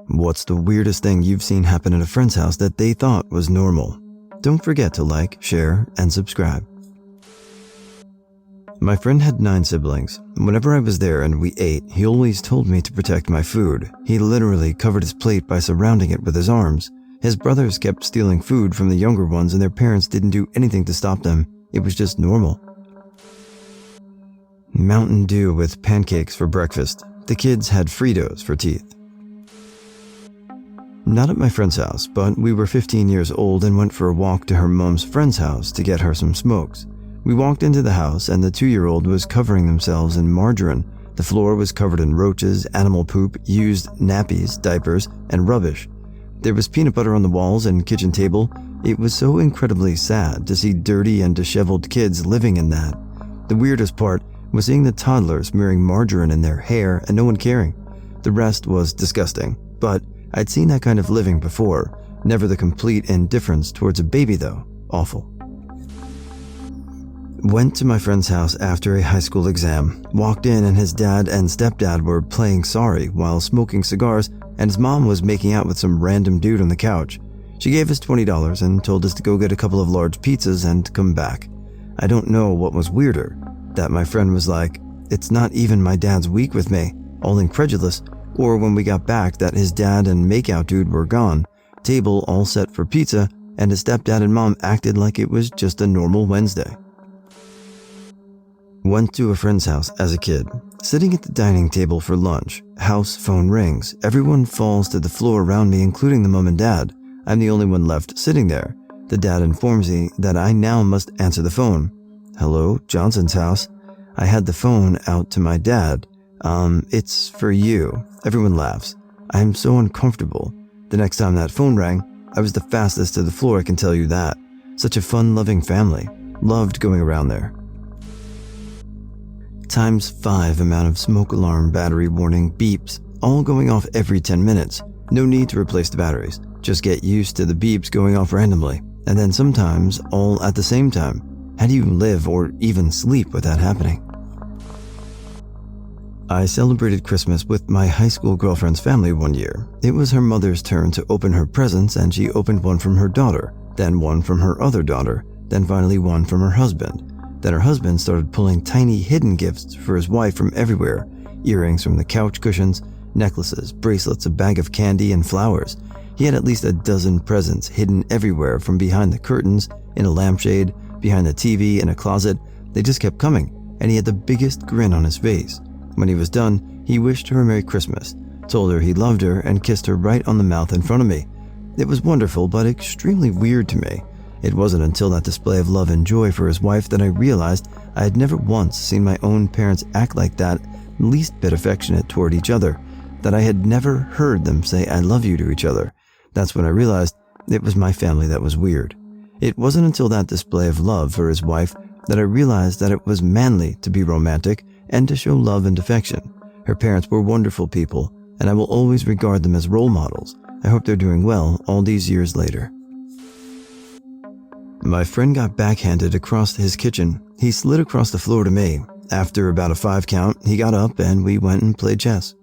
What's the weirdest thing you've seen happen at a friend's house that they thought was normal? Don't forget to like, share, and subscribe. My friend had 9 siblings. Whenever I was there and we ate, he always told me to protect my food. He literally covered his plate by surrounding it with his arms. His brothers kept stealing food from the younger ones and their parents didn't do anything to stop them. It was just normal. Mountain Dew with pancakes for breakfast. The kids had Fritos for teeth. Not at my friend's house, but we were 15 years old and went for a walk to her mom's friend's house to get her some smokes. We walked into the house and the 2-year-old was covering themselves in margarine. The floor was covered in roaches, animal poop, used nappies, diapers, and rubbish. There was peanut butter on the walls and kitchen table. It was so incredibly sad to see dirty and disheveled kids living in that. The weirdest part was seeing the toddlers smearing margarine in their hair and no one caring. The rest was disgusting, but I'd seen that kind of living before. Never the complete indifference towards a baby though. Awful. Went to my friend's house after a high school exam. Walked in and his dad and stepdad were playing sorry while smoking cigars, and his mom was making out with some random dude on the couch. She gave us $20 and told us to go get a couple of large pizzas and come back. I don't know what was weirder, that my friend was like, "It's not even my dad's week with me," all incredulous, or when we got back that his dad and makeout dude were gone, table all set for pizza, and his stepdad and mom acted like it was just a normal Wednesday. Went to a friend's house as a kid. Sitting at the dining table for lunch, house phone rings. Everyone falls to the floor around me, including the mom and dad. I'm the only one left sitting there. The dad informs me that I now must answer the phone. "Hello, Johnson's house." I had the phone out to my dad. It's for you." Everyone laughs. I am so uncomfortable. The next time that phone rang, I was the fastest to the floor, I can tell you that. Such a fun-loving family. Loved going around there. ×5 amount of smoke alarm battery warning beeps, all going off every 10 minutes. No need to replace the batteries. Just get used to the beeps going off randomly, and then sometimes all at the same time. How do you live or even sleep with that happening? I celebrated Christmas with my high school girlfriend's family one year. It was her mother's turn to open her presents, and she opened one from her daughter, then one from her other daughter, then finally one from her husband. Then her husband started pulling tiny hidden gifts for his wife from everywhere. Earrings from the couch cushions, necklaces, bracelets, a bag of candy, and flowers. He had at least a dozen presents hidden everywhere, from behind the curtains, in a lampshade, behind the TV, in a closet. They just kept coming, and he had the biggest grin on his face. When he was done, he wished her a Merry Christmas, told her he loved her, and kissed her right on the mouth in front of me. It was wonderful, but extremely weird to me. It wasn't until that display of love and joy for his wife that I realized I had never once seen my own parents act like that, least bit affectionate toward each other, that I had never heard them say "I love you" to each other. That's when I realized it was my family that was weird. It wasn't until that display of love for his wife that I realized that it was manly to be romantic and to show love and affection. Her parents were wonderful people, and I will always regard them as role models. I hope they're doing well all these years later. My friend got backhanded across his kitchen. He slid across the floor to me. After about a 5 count, he got up and we went and played chess.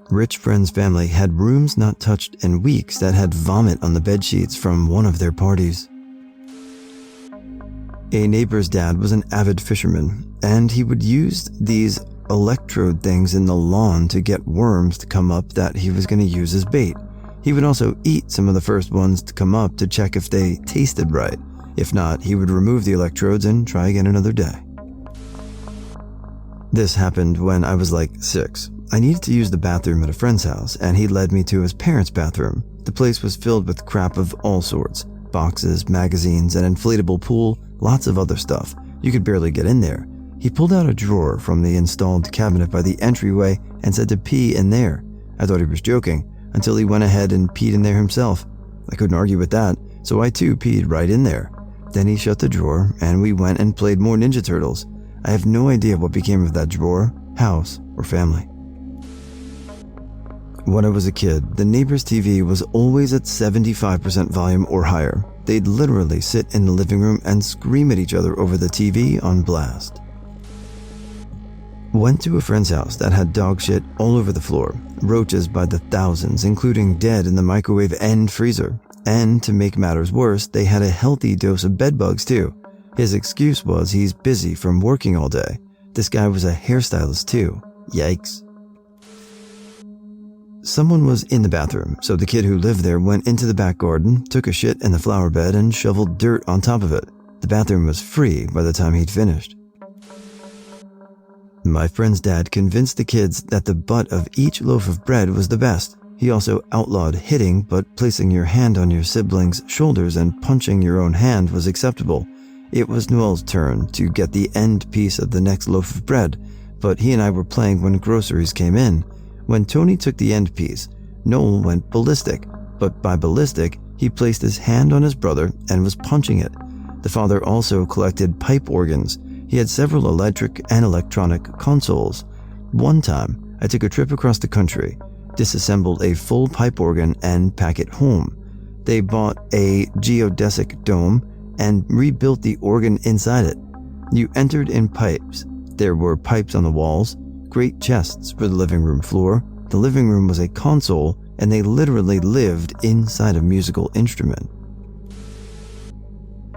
Rich friend's family had rooms not touched in weeks that had vomit on the bed sheets from one of their parties. A neighbor's dad was an avid fisherman, and he would use these electrode things in the lawn to get worms to come up that he was going to use as bait. He would also eat some of the first ones to come up to check if they tasted right. If not, he would remove the electrodes and try again another day. This happened when I was like 6. I needed to use the bathroom at a friend's house, and he led me to his parents' bathroom. The place was filled with crap of all sorts. Boxes, magazines, an inflatable pool, lots of other stuff. You could barely get in there. He pulled out a drawer from the installed cabinet by the entryway and said to pee in there. I thought he was joking, until he went ahead and peed in there himself. I couldn't argue with that, so I too peed right in there. Then he shut the drawer, and we went and played more Ninja Turtles. I have no idea what became of that drawer, house, or family. When I was a kid, the neighbor's TV was always at 75% volume or higher. They'd literally sit in the living room and scream at each other over the TV on blast. Went to a friend's house that had dog shit all over the floor, roaches by the thousands, including dead in the microwave and freezer. And to make matters worse, they had a healthy dose of bedbugs too. His excuse was he's busy from working all day. This guy was a hairstylist too. Yikes. Someone was in the bathroom, so the kid who lived there went into the back garden, took a shit in the flower bed, and shoveled dirt on top of it. The bathroom was free by the time he'd finished. My friend's dad convinced the kids that the butt of each loaf of bread was the best. He also outlawed hitting, but placing your hand on your siblings' shoulders and punching your own hand was acceptable. It was Noel's turn to get the end piece of the next loaf of bread, but he and I were playing when groceries came in. When Tony took the end piece, Noel went ballistic, but by ballistic, he placed his hand on his brother and was punching it. The father also collected pipe organs. He had several electric and electronic consoles. One time, I took a trip across the country, disassembled a full pipe organ and packed it home. They bought a geodesic dome and rebuilt the organ inside it. You entered in pipes. There were pipes on the walls, great chests for the living room floor. The living room was a console, and they literally lived inside a musical instrument.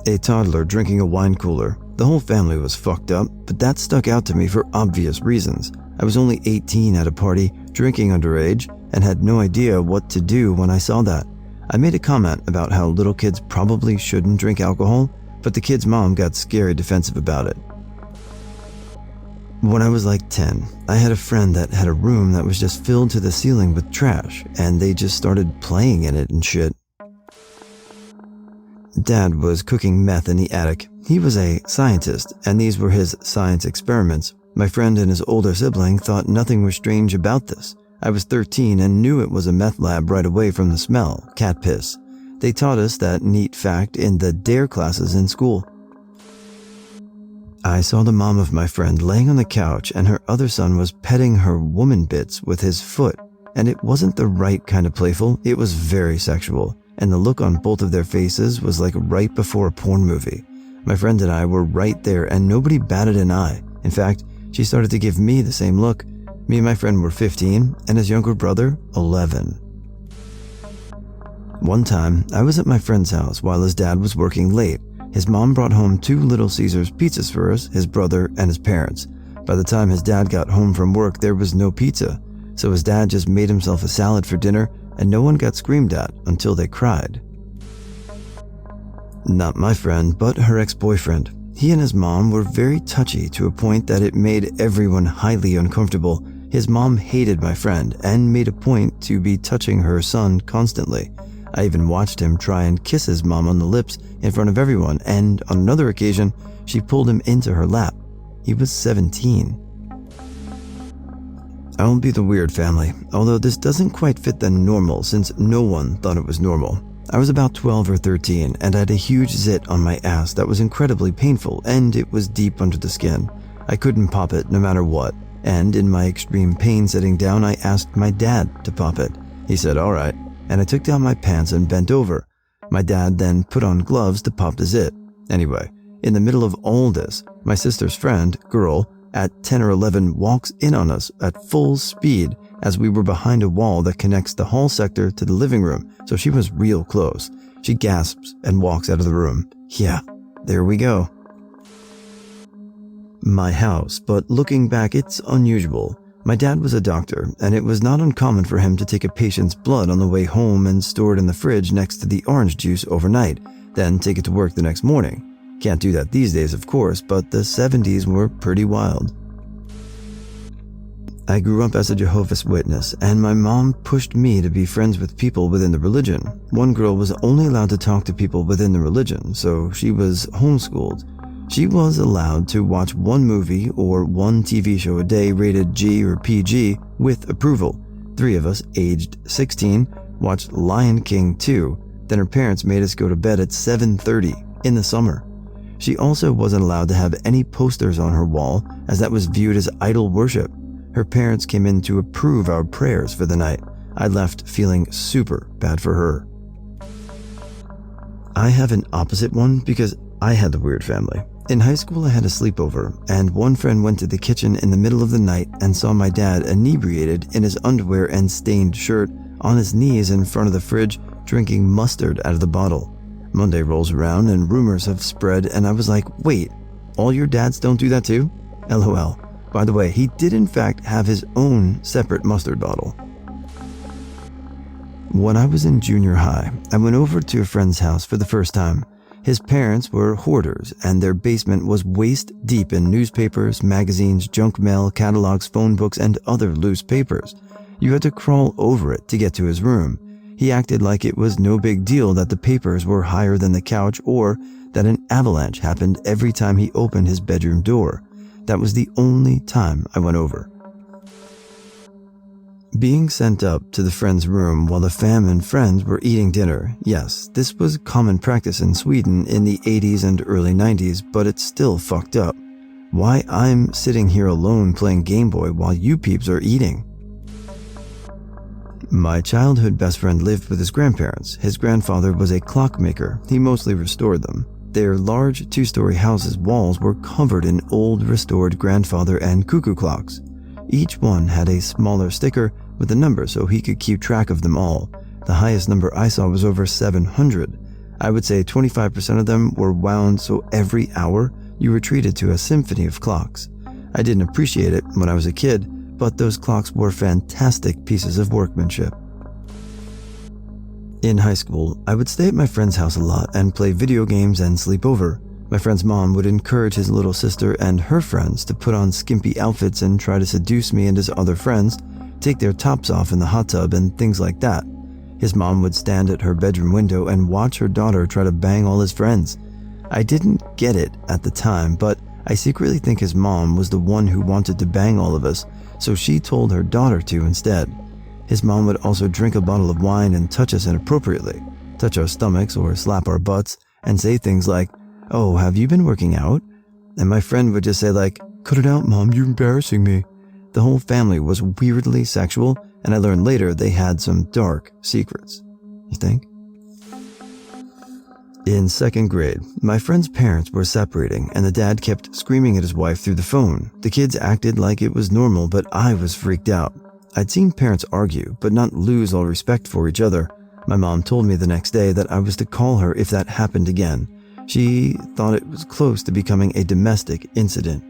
A toddler drinking a wine cooler. The whole family was fucked up, but that stuck out to me for obvious reasons. I was only 18 at a party, drinking underage, and had no idea what to do when I saw that. I made a comment about how little kids probably shouldn't drink alcohol, but the kid's mom got scary defensive about it. When I was like 10, I had a friend that had a room that was just filled to the ceiling with trash, and they just started playing in it and shit. Dad was cooking meth in the attic. He was a scientist, and these were his science experiments. My friend and his older sibling thought nothing was strange about this. I was 13 and knew it was a meth lab right away from the smell, cat piss. They taught us that neat fact in the DARE classes in school. I saw the mom of my friend laying on the couch and her other son was petting her woman bits with his foot. And it wasn't the right kind of playful, it was very sexual. And the look on both of their faces was like right before a porn movie. My friend and I were right there and nobody batted an eye. In fact, she started to give me the same look. Me and my friend were 15 and his younger brother, 11. One time, I was at my friend's house while his dad was working late. His mom brought home 2 Little Caesars pizzas for us, his brother, and his parents. By the time his dad got home from work, there was no pizza. So his dad just made himself a salad for dinner and no one got screamed at until they cried. Not my friend, but her ex-boyfriend. He and his mom were very touchy to a point that it made everyone highly uncomfortable. His mom hated my friend and made a point to be touching her son constantly. I even watched him try and kiss his mom on the lips in front of everyone, and on another occasion, she pulled him into her lap. He was 17. I'll be the weird family, although this doesn't quite fit the normal since no one thought it was normal. I was about 12 or 13 and I had a huge zit on my ass that was incredibly painful and it was deep under the skin. I couldn't pop it no matter what, and in my extreme pain sitting down, I asked my dad to pop it. He said, "All right," and I took down my pants and bent over. My dad then put on gloves to pop the zit. Anyway, in the middle of all this, my sister's friend, girl, at 10 or 11 walks in on us at full speed as we were behind a wall that connects the hall sector to the living room, so she was real close. She gasps and walks out of the room. Yeah, there we go. My house, but looking back, it's unusual. My dad was a doctor, and it was not uncommon for him to take a patient's blood on the way home and store it in the fridge next to the orange juice overnight, then take it to work the next morning. Can't do that these days, of course, but the 70s were pretty wild. I grew up as a Jehovah's Witness, and my mom pushed me to be friends with people within the religion. One girl was only allowed to talk to people within the religion, so she was homeschooled. She was allowed to watch one movie or one TV show a day rated G or PG with approval. 3 of us, aged 16, watched Lion King 2, then her parents made us go to bed at 7:30 in the summer. She also wasn't allowed to have any posters on her wall, as that was viewed as idol worship. Her parents came in to approve our prayers for the night. I left feeling super bad for her. I have an opposite one because I had the weird family. In high school, I had a sleepover, and one friend went to the kitchen in the middle of the night and saw my dad inebriated in his underwear and stained shirt on his knees in front of the fridge, drinking mustard out of the bottle. Monday rolls around and rumors have spread, and I was like, wait, all your dads don't do that too? LOL. By the way, he did in fact have his own separate mustard bottle. When I was in junior high, I went over to a friend's house for the first time. His parents were hoarders, and their basement was waist deep in newspapers, magazines, junk mail, catalogs, phone books, and other loose papers. You had to crawl over it to get to his room. He acted like it was no big deal that the papers were higher than the couch or that an avalanche happened every time he opened his bedroom door. That was the only time I went over. Being sent up to the friend's room while the fam and friends were eating dinner, yes, this was common practice in Sweden in the 80s and early 90s, but it's still fucked up. Why I'm sitting here alone playing Game Boy while you peeps are eating? My childhood best friend lived with his grandparents. His grandfather was a clockmaker. He mostly restored them. Their large 2-story house's walls were covered in old restored grandfather and cuckoo clocks. Each one had a smaller sticker with a number so he could keep track of them all. The highest number I saw was over 700. I would say 25% of them were wound so every hour you were treated to a symphony of clocks. I didn't appreciate it when I was a kid, but those clocks were fantastic pieces of workmanship. In high school, I would stay at my friend's house a lot and play video games and sleep over. My friend's mom would encourage his little sister and her friends to put on skimpy outfits and try to seduce me and his other friends, take their tops off in the hot tub and things like that. His mom would stand at her bedroom window and watch her daughter try to bang all his friends. I didn't get it at the time, but I secretly think his mom was the one who wanted to bang all of us, so she told her daughter to instead. His mom would also drink a bottle of wine and touch us inappropriately, touch our stomachs or slap our butts, and say things like, "Oh, have you been working out?" And my friend would just say like, "Cut it out, Mom, you're embarrassing me." The whole family was weirdly sexual, and I learned later they had some dark secrets. You think? In 2nd grade, my friend's parents were separating, and the dad kept screaming at his wife through the phone. The kids acted like it was normal, but I was freaked out. I'd seen parents argue, but not lose all respect for each other. My mom told me the next day that I was to call her if that happened again. She thought it was close to becoming a domestic incident.